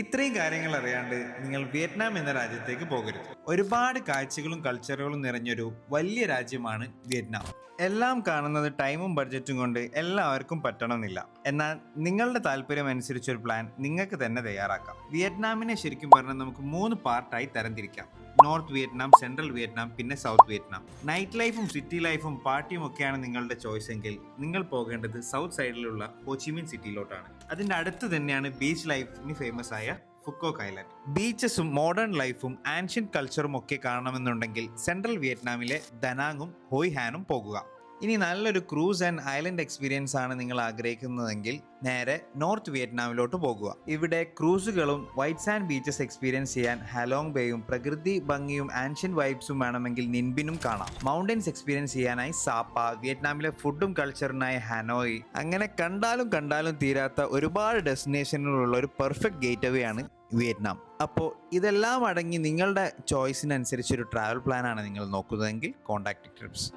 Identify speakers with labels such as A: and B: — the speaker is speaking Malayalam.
A: ഇത്രയും കാര്യങ്ങൾ അറിയാണ്ട് നിങ്ങൾ വിയറ്റ്നാം എന്ന രാജ്യത്തേക്ക് പോകരുത്. ഒരുപാട് കാഴ്ചകളും കൾച്ചറുകളും നിറഞ്ഞൊരു വലിയ രാജ്യമാണ് വിയറ്റ്നാം. എല്ലാം കാണുന്നത് ടൈമും ബഡ്ജറ്റും കൊണ്ട് എല്ലാവർക്കും പറ്റണമെന്നില്ല. എന്നാൽ നിങ്ങളുടെ താല്പര്യം അനുസരിച്ചൊരു പ്ലാൻ നിങ്ങൾക്ക് തന്നെ തയ്യാറാക്കാം. വിയറ്റ്നാമിനെ ശരിക്കും പറഞ്ഞാൽ നമുക്ക് 3 പാർട്ടായി തരംതിരിക്കാം. നോർത്ത് വിയറ്റ്നാം, സെൻട്രൽ വിയറ്റ്നാം, പിന്നെ സൗത്ത് വിയറ്റ്നാം. നൈറ്റ് ലൈഫും സിറ്റി ലൈഫും പാർട്ടിയും ഒക്കെയാണ് നിങ്ങളുടെ ചോയ്സ് എങ്കിൽ നിങ്ങൾ പോകേണ്ടത് സൗത്ത് സൈഡിലുള്ള ഹോച്ചിമിൻ സിറ്റിയിലോട്ടാണ്. അതിന്റെ അടുത്ത് തന്നെയാണ് ബീച്ച് ലൈഫിന് ഫേമസ് ആയ ഫുക്കോക്ക് ഐലൻഡ്. ബീച്ചസും മോഡേൺ ലൈഫും ആൻഷ്യന്റ് കൾച്ചറും ഒക്കെ കാണണമെന്നുണ്ടെങ്കിൽ സെൻട്രൽ വിയറ്റ്നാമിലെ ദനാങ്ങും ഹോയ് ഹാനും പോകുക. ഇനി നല്ലൊരു ക്രൂസ് ആൻഡ് ഐലൻഡ് എക്സ്പീരിയൻസ് ആണ് നിങ്ങൾ ആഗ്രഹിക്കുന്നതെങ്കിൽ നേരെ നോർത്ത് വിയറ്റ്നാമിലോട്ട് പോകുക. ഇവിടെ ക്രൂസുകളും വൈറ്റ് സാൻഡ് ബീച്ചസ് എക്സ്പീരിയൻസ് ചെയ്യാൻ ഹാലോങ് ബേയും പ്രകൃതി ഭംഗിയും ആൻഷ്യൻ വൈബ്സും വേണമെങ്കിൽ നിൻബിനും കാണാം. മൗണ്ടൻസ് എക്സ്പീരിയൻസ് ചെയ്യാനായി സാപ്പ, വിയറ്റ്നാമിലെ ഫുഡും കൾച്ചറിനായി ഹനോയ്. അങ്ങനെ കണ്ടാലും തീരാത്ത ഒരുപാട് ഡെസ്റ്റിനേഷനുകളുള്ള ഒരു പെർഫെക്റ്റ് ഗേറ്റ് അവേ ആണ് വിയറ്റ്നാം. അപ്പോൾ ഇതെല്ലാം അടങ്ങി നിങ്ങളുടെ ചോയ്സിനനുസരിച്ചൊരു ട്രാവൽ പ്ലാനാണ് നിങ്ങൾ നോക്കുന്നതെങ്കിൽ കോൺടാക്ട് ട്രിപ്സ്.